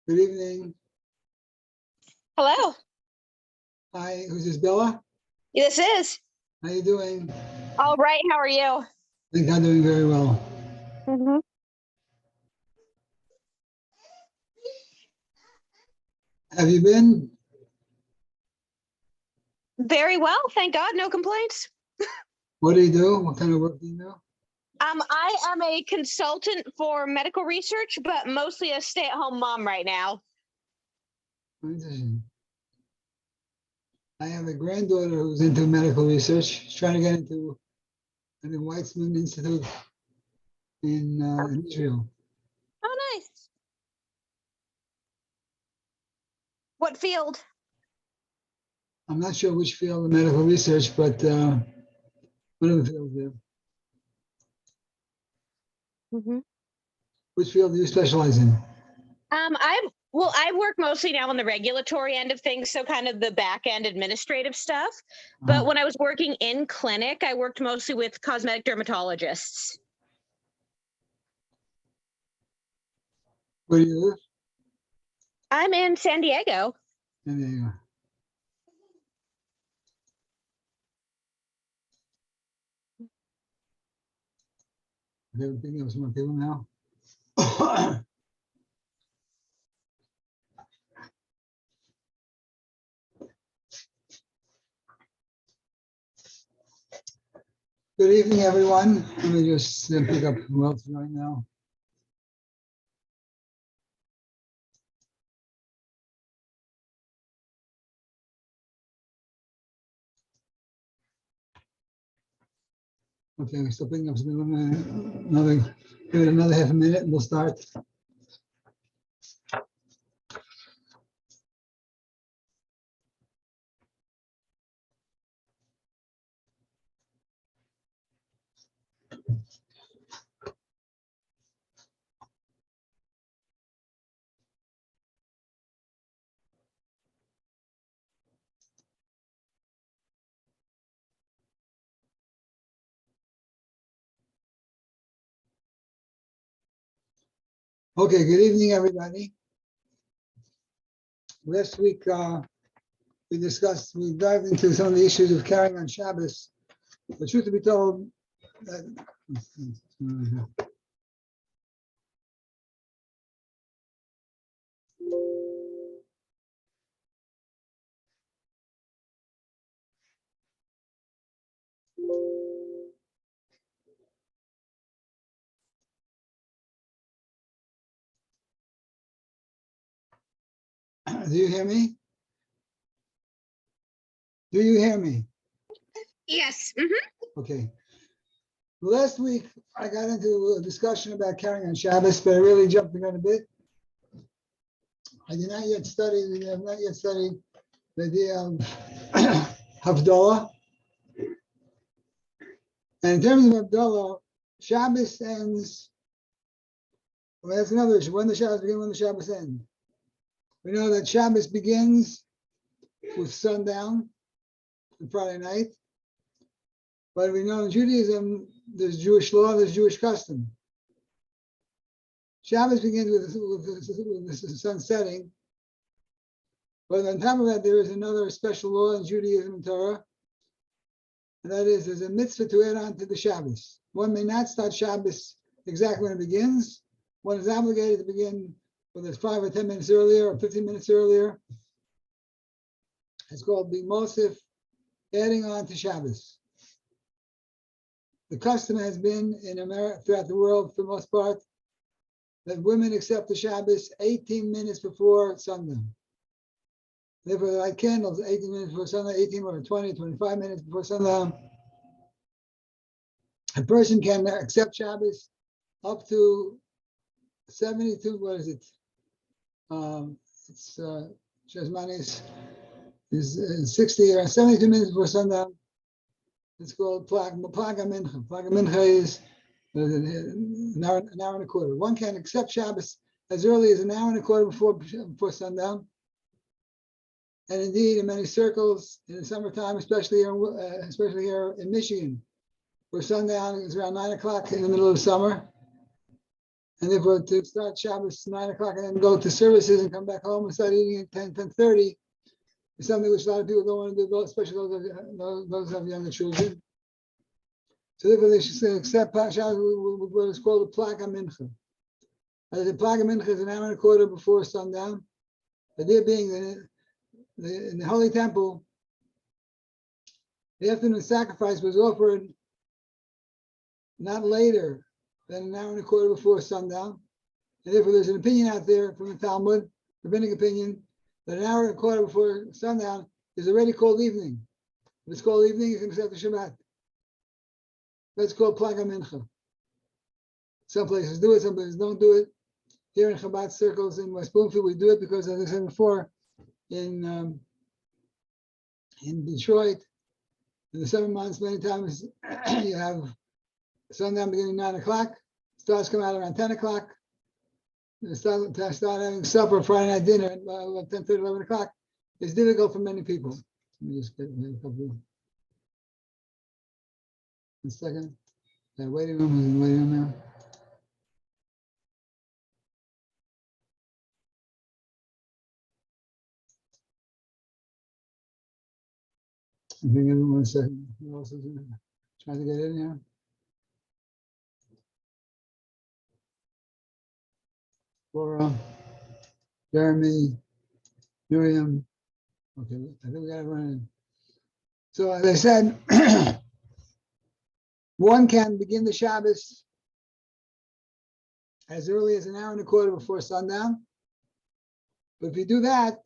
Good evening. Hello. Hi, who's this, Bella? This is. How you doing? All right. How are you? I think I'm doing very well. Mm-hmm. Have you been? Very well. Thank God. No complaints. What do you do? What kind of work do you do? I am a consultant for medical research, but mostly a stay-at-home mom right now. Interesting. I have a granddaughter who's into medical research. She's trying to get into the Weizmann Institute in Israel. Oh, nice. What field? I'm not sure which field of medical research, but one of the fields there. Mm-hmm. Which field do you specialize in? I work mostly now on the regulatory end of things, so kind of the back end administrative stuff. But when I was working in clinic, I worked mostly with cosmetic dermatologists. Where do you live? I'm in San Diego. San Diego. Okay, we're picking up some more people now. Good evening, everyone. Let me just pick up who else right now. Okay, we're still picking up some give it another half a minute and we'll start. Okay, good evening, everybody. Last week, we dived into some of the issues of carrying on Shabbos. The truth to be told, do you hear me? Do you hear me? Yes. Mm-hmm. Okay. Last week, I got into a discussion about carrying on Shabbos, but I really jumped the gun a bit. I have not yet studied the idea of Havdalah. And in terms of Havdalah, Shabbos ends. Well, that's another issue. When the Shabbos begin, when the Shabbos end. We know that Shabbos begins with sundown on Friday night. But we know in Judaism, there's Jewish law, there's Jewish custom. Shabbos begins with the sun setting. But on top of that, there is another special law in Judaism and Torah. And that is, there's a mitzvah to add on to the Shabbos. One may not start Shabbos exactly when it begins. One is obligated to begin, whether it's 5 or 10 minutes earlier or 15 minutes earlier. It's called the Mosif, adding on to Shabbos. The custom has been in America, throughout the world for the most part, that women accept the Shabbos 18 minutes before sundown. Therefore, they light candles 18 minutes before sundown, 18 or 20, 25 minutes before sundown. A person can accept Shabbos up to 72, what is it? It's Shazmanis is 60 or 72 minutes before sundown. It's called Plaga Mincha. Plaga Mincha is an hour and a quarter. One can accept Shabbos as early as an hour and a quarter before sundown. And indeed, in many circles in the summertime, especially here in Michigan, where sundown is around 9 o'clock in the middle of summer. And therefore, to start Shabbos 9 o'clock and then go to services and come back home and start eating at 10:30 is something which a lot of people don't want to do, especially those who have younger children. So therefore, they should accept Shabbos with what is called a Plaga Mincha. The Plaga Mincha is an hour and a quarter before sundown. The idea being that in the Holy Temple, the afternoon sacrifice was offered not later than an hour and a quarter before sundown. And therefore, there's an opinion out there from the Talmud, rabbinic opinion, that an hour and a quarter before sundown is already called evening. If it's called evening, you can accept the Shabbat. That's called Plaga Mincha. Some places do it, some places don't do it. Here in Chabad circles in West Bloomfield, we do it because, as I said before, in Detroit, in the summer months, many times you have sundown beginning 9 o'clock, stars come out around 10 o'clock, start having supper, Friday night dinner at 10:30, 11 o'clock. It's difficult for many people. Let me just get a couple. 1 second. That waiting room is in the waiting room now. I think everyone 1 second. Who else is trying to get in here? Laura, Jeremy, Miriam. Okay, I think we got to run in. So as I said, one can begin the Shabbos as early as an hour and a quarter before sundown. But if you do that,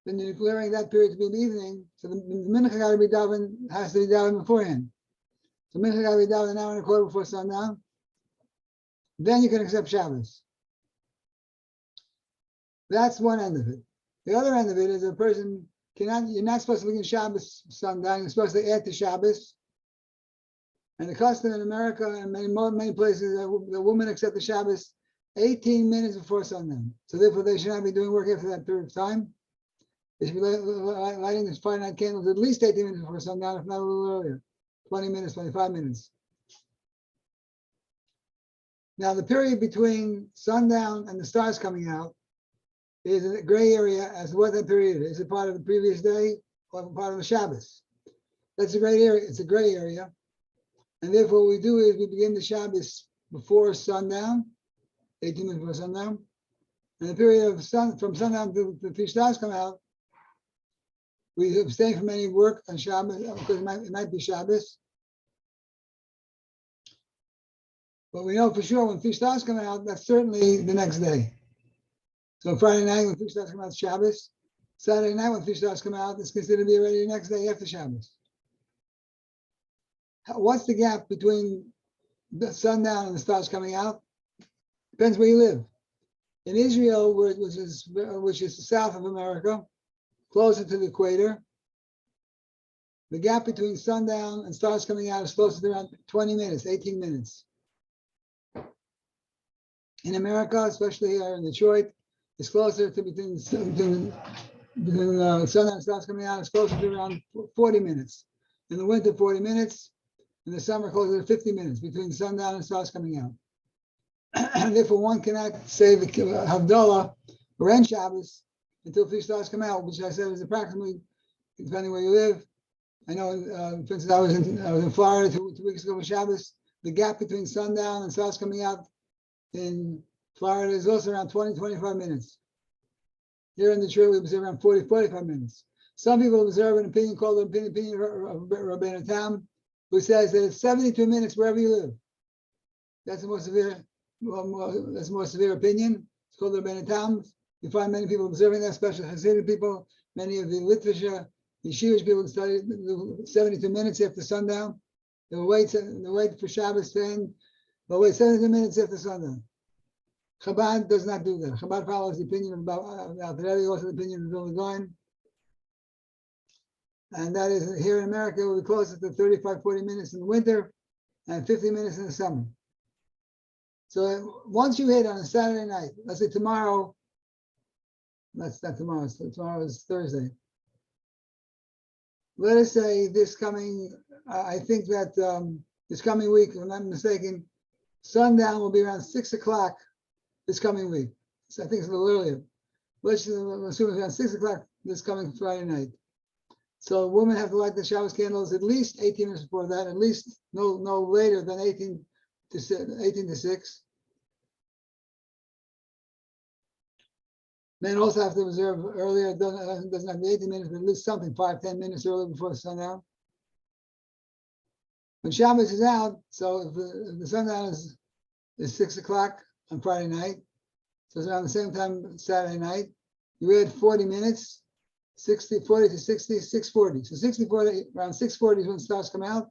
then you're declaring that period to be the evening. So the mincha got to be daven, has to be daven beforehand. So mincha got to be daven an hour and a quarter before sundown. Then you can accept Shabbos. That's one end of it. The other end of it is a person cannot, you're not supposed to begin Shabbos sundown, you're supposed to add to Shabbos. And the custom in America and many places, the women accept the Shabbos 18 minutes before sundown. So therefore they should not be doing work after that period of time. They should be lighting this Friday night candles at least 18 minutes before sundown, if not a little earlier, 20 minutes, 25 minutes. Now the period between sundown and the stars coming out is a gray area as to what that period is. Is it part of the previous day or part of the Shabbos? That's a gray area. It's a gray area. And therefore what we do is we begin the Shabbos before sundown, 18 minutes before sundown. And the period of from sundown to the three stars come out, we abstain from any work on Shabbos because it might be Shabbos. But we know for sure when three stars come out, that's certainly the next day. So Friday night when three stars come out, it's Shabbos. Saturday night when three stars come out, it's considered to be already the next day after Shabbos. What's the gap between the sundown and the stars coming out? Depends where you live. In Israel, which is south of America, closer to the equator, the gap between sundown and stars coming out is closer to around 20 minutes, 18 minutes. In America, especially here in Detroit, it's closer to between sundown and stars coming out, it's closer to around 40 minutes. In the winter, 40 minutes. In the summer, closer to 50 minutes between sundown and stars coming out. And therefore, one cannot say the Havdalah or end Shabbos until three stars come out, which I said is approximately, depending where you live. I know, for instance, I was in Florida two weeks ago with Shabbos. The gap between sundown and stars coming out in Florida is also around 20, 25 minutes. Here in Detroit, we observe around 40, 45 minutes. Some people observe an opinion called the opinion of Rabbi Tam, who says that it's 72 minutes wherever you live. That's a more severe opinion. It's called the Rabbi Tam. You find many people observing that, especially Hasidic people Many of the literature, the Jewish people study 72 minutes after sundown. They'll wait for Shabbos to end. They'll wait 72 minutes after sundown. Chabad does not do that. Chabad follows the opinion of Rebbe, also the opinion of Vilna Gaon. And that is, here in America, we'll be closer to 35, 40 minutes in the winter and 50 minutes in the summer. So once you hit on a Saturday night, let's say tomorrow, that's not tomorrow, tomorrow is Thursday. Let us say this coming, I think that this coming week, if I'm not mistaken, sundown will be around 6 o'clock this coming week. So I think it's a little earlier. Let's assume it's around 6 o'clock this coming Friday night. So women have to light the Shabbos candles at least 18 minutes before that, at least no later than 18 to 6. Men also have to observe earlier. It doesn't have to be 18 minutes, but at least something 5-10 minutes earlier before the sundown. When Shabbos is out, so if the sundown is 6 o'clock on Friday night, so it's around the same time Saturday night, you add 40 minutes, 40 to 60, 640. So 60-40, around 640 is when stars come out.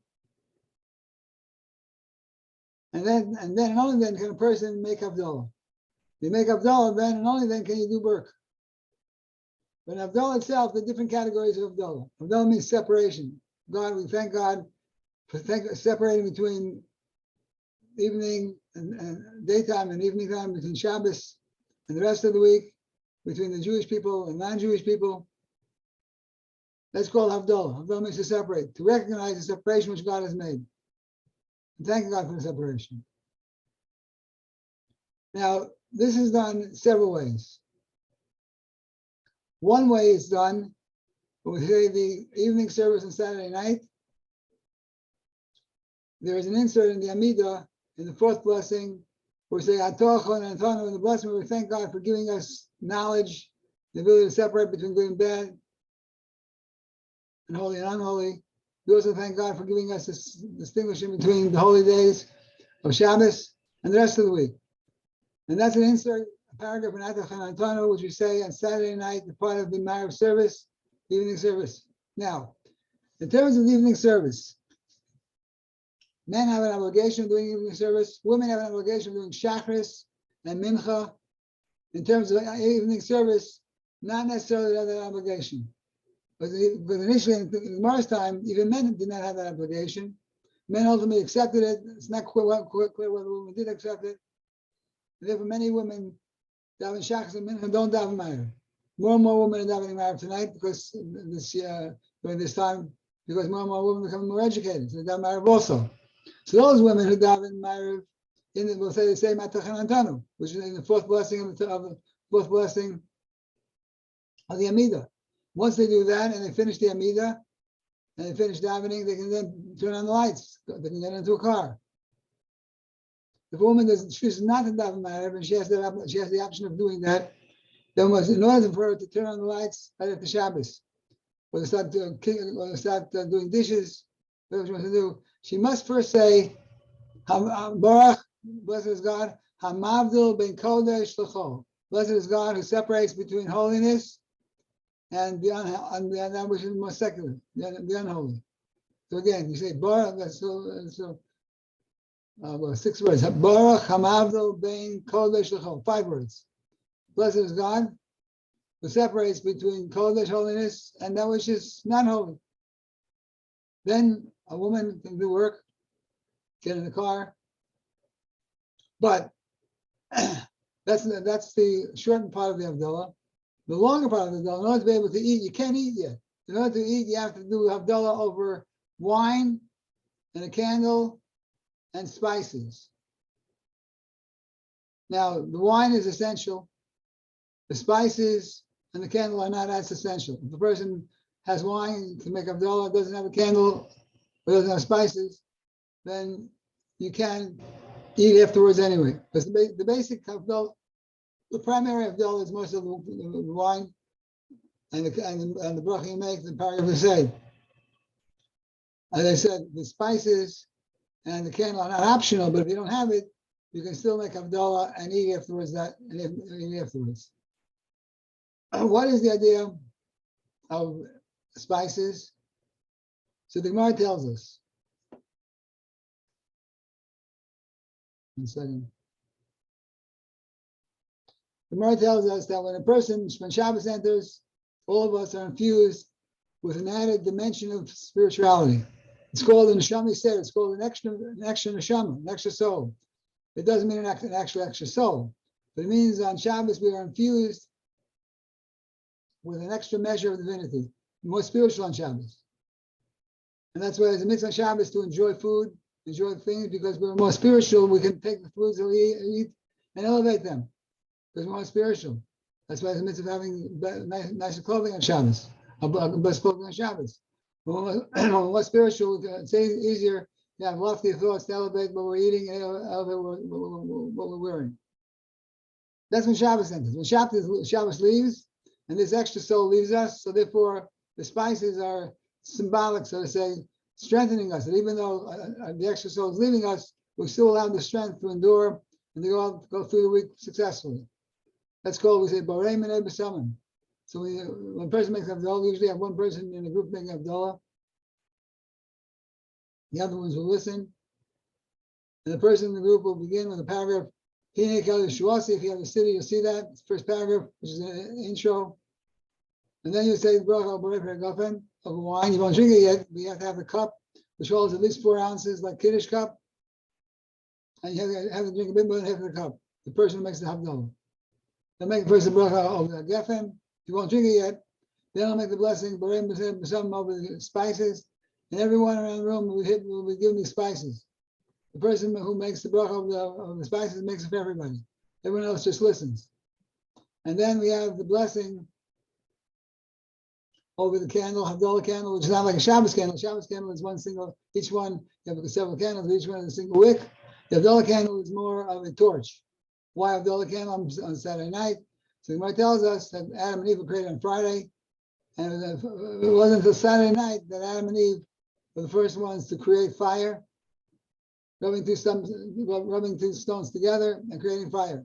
And then only then can a person make Havdalah. You make Havdalah, then and only then can you do Burk. But in Havdalah itself, there are different categories of Havdalah. Havdalah means separation. God, we thank God for separating between evening and daytime and evening time, between Shabbos and the rest of the week, between the Jewish people and non-Jewish people. That's called Havdalah. Havdalah means to separate, to recognize the separation which God has made. And thank God for the separation. Now, this is done several ways. One way is done with the evening service on Saturday night. There is an insert in the Amidah, in the fourth blessing, where we say, Atochon and Antonu, in the blessing where we thank God for giving us knowledge, the ability to separate between good and bad, and holy and unholy. We also thank God for giving us this distinguishing between the holy days of Shabbos and the rest of the week. And that's an insert, a paragraph in Atochon and Antonu, which we say on Saturday night, the part of the Marav service, the evening service. Now, in terms of the evening service, men have an obligation of doing evening service. Women have an obligation of doing Shachris and Mincha. In terms of evening service, not necessarily have that obligation. But initially, in the Gemara's time, even men did not have that obligation. Men ultimately accepted it. It's not clear whether women did accept it. And therefore, many women daven Shachris and Mincha don't daven Ma'ariv. More and more women are davening Ma'ariv tonight because during this time, because more and more women are becoming more educated. So they daven Ma'ariv also. So those women who daven Ma'ariv, we'll say the same Atochon and Antonu, which is in the fourth blessing of the Amidah. Once they do that and they finish the Amidah and they finish davening, they can then turn on the lights. They can get into a car. If a woman chooses not to daven Ma'ariv and she has the option of doing that, then in order for her to turn on the lights right after Shabbos, or to start doing dishes, whatever she wants to do, she must first say, Baruch, blessed is God, Hamavdil ben Kodesh l'chol. Blessed is God who separates between holiness and that which is more secular, the unholy. So again, you say Baruch, that's 6 words. Baruch Hamavdil ben Kodesh l'chol. 5 words. Blessed is God who separates between Kodesh, holiness, and that which is not holy. Then a woman can do work, get in the car, but that's the shortened part of the Havdalah. The longer part of the Havdalah, in order to be able to eat, you can't eat yet. In order to eat, you have to do Havdalah over wine and a candle and spices. Now, the wine is essential. The spices and the candle are not as essential. If the person has wine to make Havdalah, doesn't have a candle, or doesn't have spices, then you can eat afterwards anyway. Because the basic Havdalah, the primary Havdalah is most of the wine and the bracha you make, the paragraph you say. As I said, the spices and the candle are not optional, but if you don't have it, you can still make Havdalah and eat afterwards. What is the idea? of spices. So the Gemara tells us. 1 second. The Gemara tells us that when Shabbos enters, all of us are infused with an added dimension of spirituality. It's called an neshama said. It's called an extra neshama, an extra soul. It doesn't mean an actual extra soul, but it means on Shabbos we are infused with an extra measure of divinity, more spiritual on Shabbos. And that's why it's a mitzvah on Shabbos to enjoy food, enjoy things, because we're more spiritual. We can take the foods that we eat and elevate them because we're more spiritual. That's why it's a mitzvah of having nicer clothing on Shabbos, best clothing on Shabbos. When we're more spiritual, it's easier to have lofty thoughts to elevate what we're eating and elevate what we're wearing. That's when Shabbos enters. When Shabbos leaves, and this extra soul leaves us, so therefore the spices are symbolic, so to say, strengthening us. And even though the extra soul is leaving us, we still have the strength to endure and to go through the week successfully. That's called, we say, Borei Minei B'Samim. So when a person makes Havdalah, we usually have one person in the group making Havdalah. The other ones will listen. And the person in the group will begin with a paragraph. If you have a city, you'll see that. It's the first paragraph, which is an intro. And then you say, Bracha Borei Gafen of wine. You won't drink it yet, but you have to have the cup, which holds at least 4 ounces, like Kiddush cup. And you have to drink a bit more than half of the cup. The person who makes the Havdalah. They'll make the first bracha of the Gefen. You won't drink it yet. Then I'll make the blessing, Borei B'Samim, over the spices. And everyone around the room will be given these spices. The person who makes the bracha of the spices makes it for everybody. Everyone else just listens. And then we have the blessing over the candle, Havdalah candle, which is not like a Shabbos candle. Shabbos candle is one single, each one, you have several candles, each one is a single wick. The Havdalah candle is more of a torch. Why Havdalah candle on Saturday night? So the Gemara tells us that Adam and Eve were created on Friday. And it wasn't until Saturday night that Adam and Eve were the first ones to create fire, rubbing two stones together and creating fire.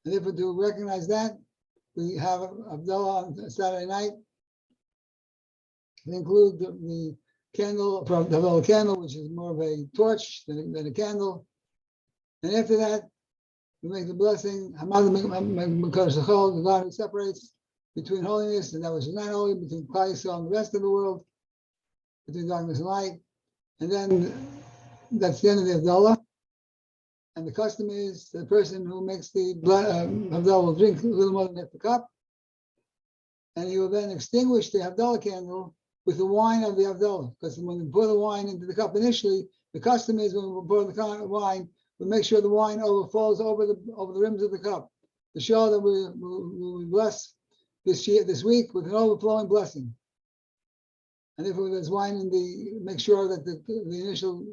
And therefore, to recognize that, we have Havdalah on Saturday night. They include the candle, from the Havdalah candle, which is more of a torch than a candle. And after that, we make the blessing, the God who separates between holiness and that which is not holy, between Klal Yisrael and the rest of the world, between darkness and light. And then that's the end of the Havdalah. And the custom is the person who makes the Havdalah will drink a little more than half the cup. And he will then extinguish the Havdalah candle with the wine of the Havdalah. Because when we pour the wine into the cup initially, the custom is when we pour the wine, we make sure the wine overflows over the rims of the cup to show that we bless this week with an overflowing blessing. And if there's wine make sure that the initial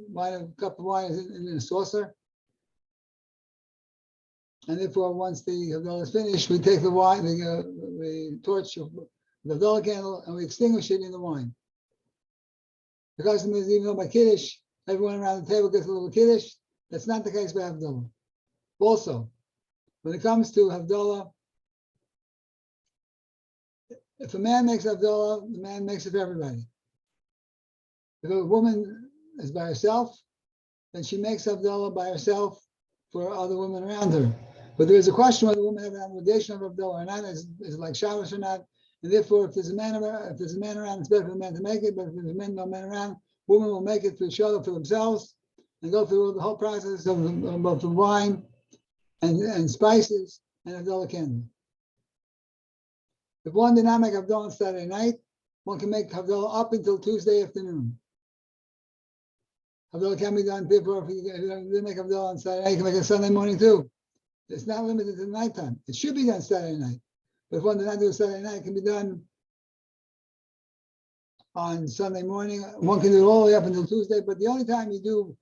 cup of wine is in a saucer. And therefore, once the Havdalah is finished, we take the wine, the torch of the Havdalah candle, and we extinguish it in the wine. The custom is, even though by Kiddush, everyone around the table gets a little Kiddush, that's not the case by Havdalah. Also, when it comes to Havdalah, if a man makes Havdalah, the man makes it for everybody. If a woman is by herself, then she makes Havdalah by herself for other women around her. But there is a question whether the woman have an obligation of Havdalah or not, is it like Shabbos or not? And therefore, if there's a man around, it's better for the man to make it. But if there's no man around, women will make it for each other, for themselves, and go through the whole process of both the wine and spices and Havdalah candle. If one did not make Havdalah on Saturday night, one can make Havdalah up until Tuesday afternoon. Havdalah can be done, therefore, if you didn't make Havdalah on Saturday night, you can make it Sunday morning too. It's not limited to the nighttime. It should be done Saturday night. But if one did not do it Saturday night, it can be done on Sunday morning. One can do it all the way up until Tuesday, but the only time you do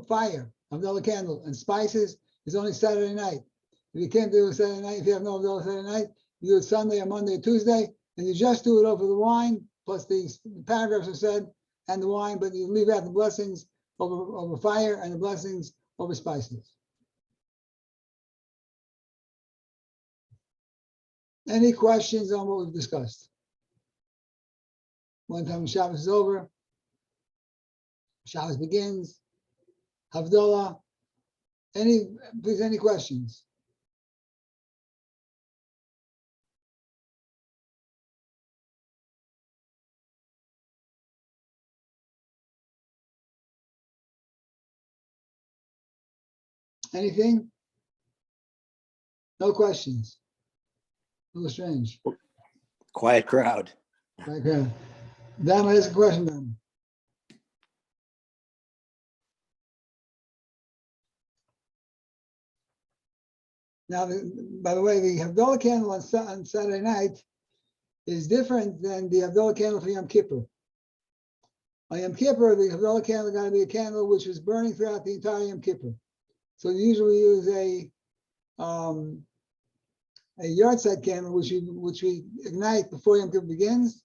fire, Havdalah candle, and spices is only Saturday night. If you can't do it Saturday night, if you have no Havdalah Saturday night, you do it Sunday or Monday or Tuesday, and you just do it over the wine, plus the paragraphs are said, and the wine, but you leave out the blessings over fire and the blessings over spices. Any questions on what we've discussed? One time Shabbos is over, Shabbos begins, Havdalah. Please, any questions? Anything? No questions. A little strange. Quiet crowd. Okay. Dan, ask a question then. Now, by the way, the Havdalah candle on Saturday night is different than the Havdalah candle for Yom Kippur. On Yom Kippur, the Havdalah candle got to be a candle which was burning throughout the entire Yom Kippur. So you usually use a yard side candle, which we ignite before Yom Kippur begins,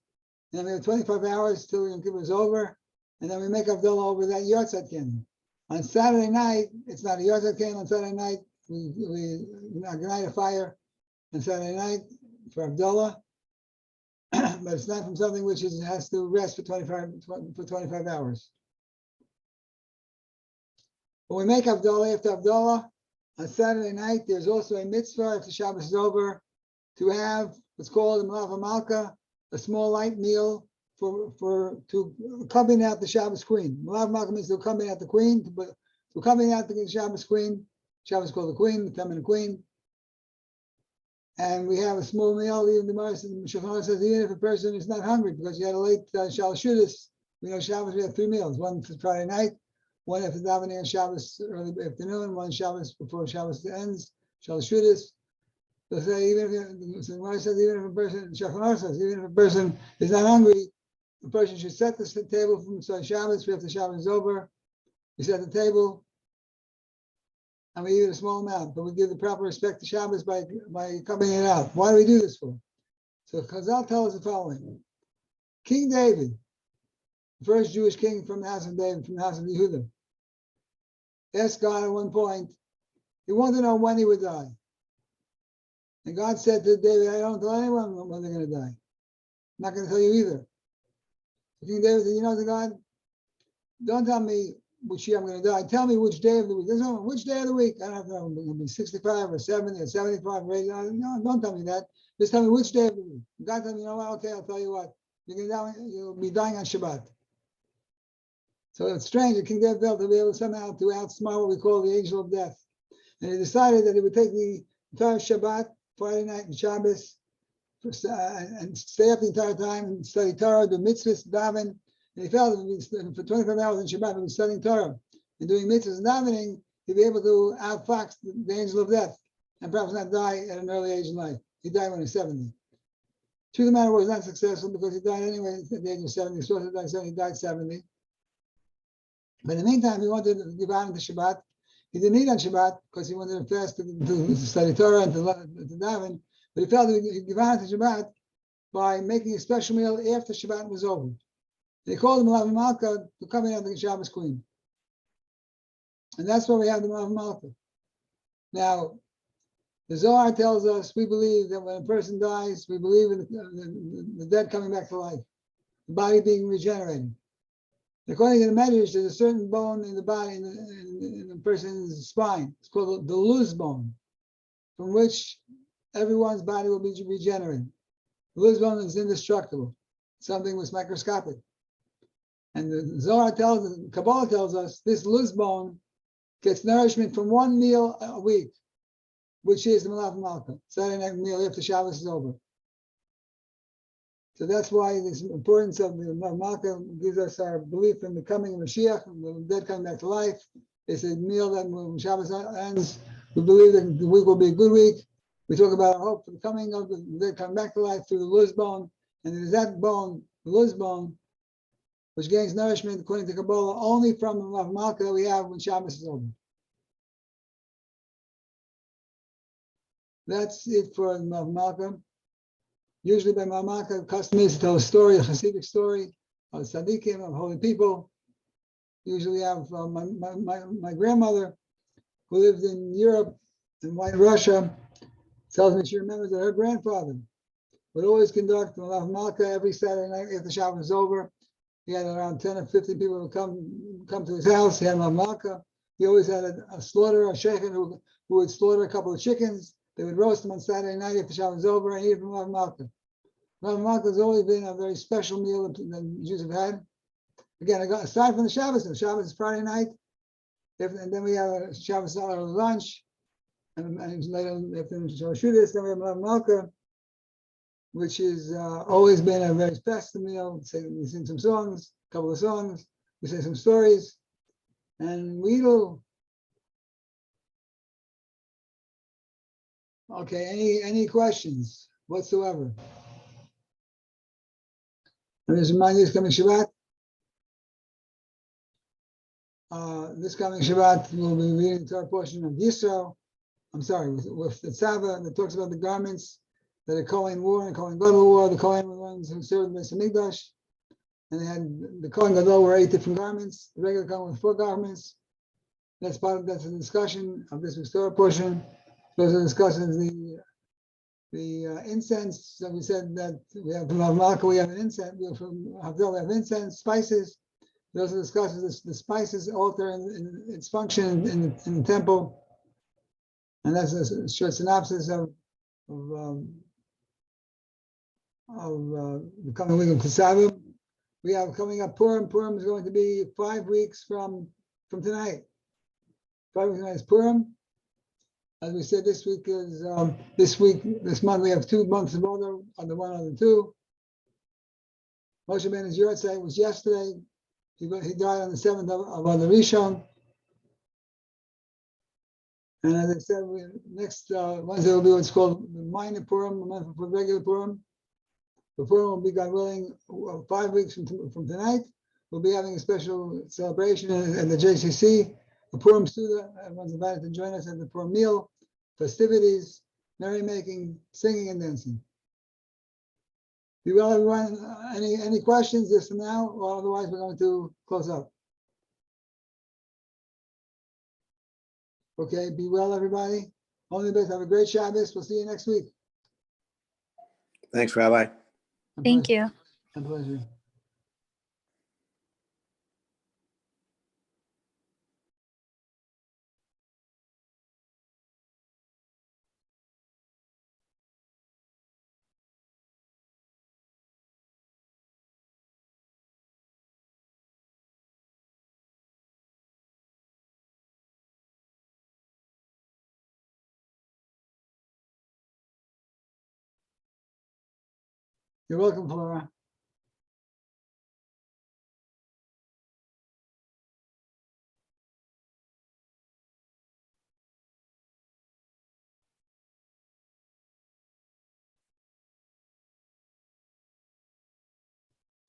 and then we have 25 hours till Yom Kippur is over, and then we make Havdalah over that yard side candle. On Saturday night, it's not a yard side candle. On Saturday night, we ignite a fire on Saturday night for Havdalah, but it's not from something which has to rest for 25 hours. When we make Havdalah, after Havdalah, on Saturday night, there's also a mitzvah, if the Shabbos is over, to have what's called a Malav Malka, a small light meal to accompany out the Shabbos queen. Malav Malka means to accompany out the queen, to accompany out the Shabbos queen. Shabbos is called the queen, the feminine queen. And we have a small meal. Even the Shulchan says even if a person is not hungry because you had a late Shalashudas, we know Shabbos we have 3 meals: one for Friday night, one after davening on Shabbos early afternoon, one Shabbos before Shabbos ends, Shalashudas. So say even if even if a person, Shulchan says even if a person is not hungry, the person should set the table from Shabbos after Shabbos is over. We set the table. And we eat a small amount, but we give the proper respect to Shabbos by accompanying it out. Why do we do this for? So Chazal tells us the following. King David, the first Jewish king from the house of David, from the house of Yehuda, asked God at one point, he wanted to know when he would die. And God said to David, I don't tell anyone when they're going to die. I'm not going to tell you either. So King David said, you know to God, don't tell me which year I'm going to die. Tell me which day of the week. There's no which day of the week. I don't have to know. I'm going to be 65 or 70 or 75 or 80. No, don't tell me that. Just tell me which day of the week. God told me, you know what? Okay, I'll tell you what. You'll be dying on Shabbat. So it's strange that King David felt to be able somehow to outsmart what we call the angel of death. And he decided that he would take the entire Shabbat, Friday night and Shabbos, and stay up the entire time and study Torah, do mitzvahs, daven. And he felt that for 25 hours in Shabbat, he was studying Torah and doing mitzvahs and davening, he'd be able to outfox the angel of death and perhaps not die at an early age in life. He died when he was 70. Truth of the matter was not successful because he died anyway at the age of 70. He was supposed to die 70, he died 70. But in the meantime, he wanted to give honor to Shabbat. He didn't eat on Shabbat because he wanted to fast to study Torah and to daven. But he felt he could give honor to Shabbat by making a special meal after Shabbat was over. They called him Malav Malka to come in as the Shabbos queen. And that's why we have the Malav Malka. Now, the Zohar tells us we believe that when a person dies, we believe in the dead coming back to life, the body being regenerated. According to the Medrash, there's a certain bone in the body, in the person's spine. It's called the loose bone, from which everyone's body will be regenerated. The loose bone is indestructible, something was microscopic. And the Zohar Kabbalah tells us this loose bone gets nourishment from one meal a week, which is the Malav Malka, Saturday night meal after Shabbos is over. So that's why this importance of the Malav Malka gives us our belief in the coming of Mashiach, the dead coming back to life. It's a meal that when Shabbos ends, we believe that the week will be a good week. We talk about our hope for the coming of the dead coming back to life through the loose bone. And it is that bone, the loose bone, which gains nourishment, according to Kabbalah, only from the Malav Malka that we have when Shabbos is over. That's it for the Malav Malka. Usually by Malav Malka, the custom is to tell a story, a Hasidic story of tzaddikim, of holy people. Usually have my grandmother, who lived in Europe, in White Russia, tells me she remembers that her grandfather would always conduct Malav Malka every Saturday night after Shabbos was over. He had around 10 or 15 people who come to his house. He had Malav Malka. He always had a slaughterer, a sheikhah who would slaughter a couple of chickens. They would roast them on Saturday night after Shabbos was over and eat from Malav Malka. Malav Malka has always been a very special meal that the Jews have had. Again, aside from the Shabbos is Friday night. And then we have a Shabbos lunch. And later, after Shudis, then we have Malav Malka, which has always been a very festive meal. We sing some songs, a couple of songs, we say some stories, and we do. Okay, any questions whatsoever? Let me just remind you, this coming Shabbat. This coming Shabbat, we'll be reading the third portion of Yisro. I'm sorry, with the Tzava that talks about the garments that are Kohen wore and Kohen Gadol wore. The Kohen were the ones who served the Beis Hamikdash, and they had the Kohen Gadol wore 8 different garments. The regular Kohen with 4 garments. That's a discussion of this week's Torah portion. Those are discussions the incense. So we said that we have from Malka, we have an incense. From Havdalah, we have incense, spices. Those are discussions. The spices alter in its function in the temple. And that's a short synopsis of the coming week of Kislev. We have coming up Purim. Purim is going to be 5 weeks from tonight. 5 weeks tonight is Purim. As we said, this week is this month we have 2 months of order on the 1 on the 2. Moshe Rabbeinu's Yortzeit was yesterday. He died on the 7th of Adar Rishon. And as I said, next Wednesday will be what's called the minor Purim, the month for regular Purim. The Purim will be, God willing, 5 weeks from tonight. We'll be having a special celebration at the JCC, the Purim Suda. Everyone's invited to join us at the Purim meal, festivities, merrymaking, singing, and dancing. Be well, everyone. Any questions just now, or otherwise we're going to close up. Okay, be well, everybody. Only the best. Have a great Shabbos. We'll see you next week. Thanks, Rabbi. Thank you. My pleasure. You're welcome, Flora.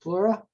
Flora?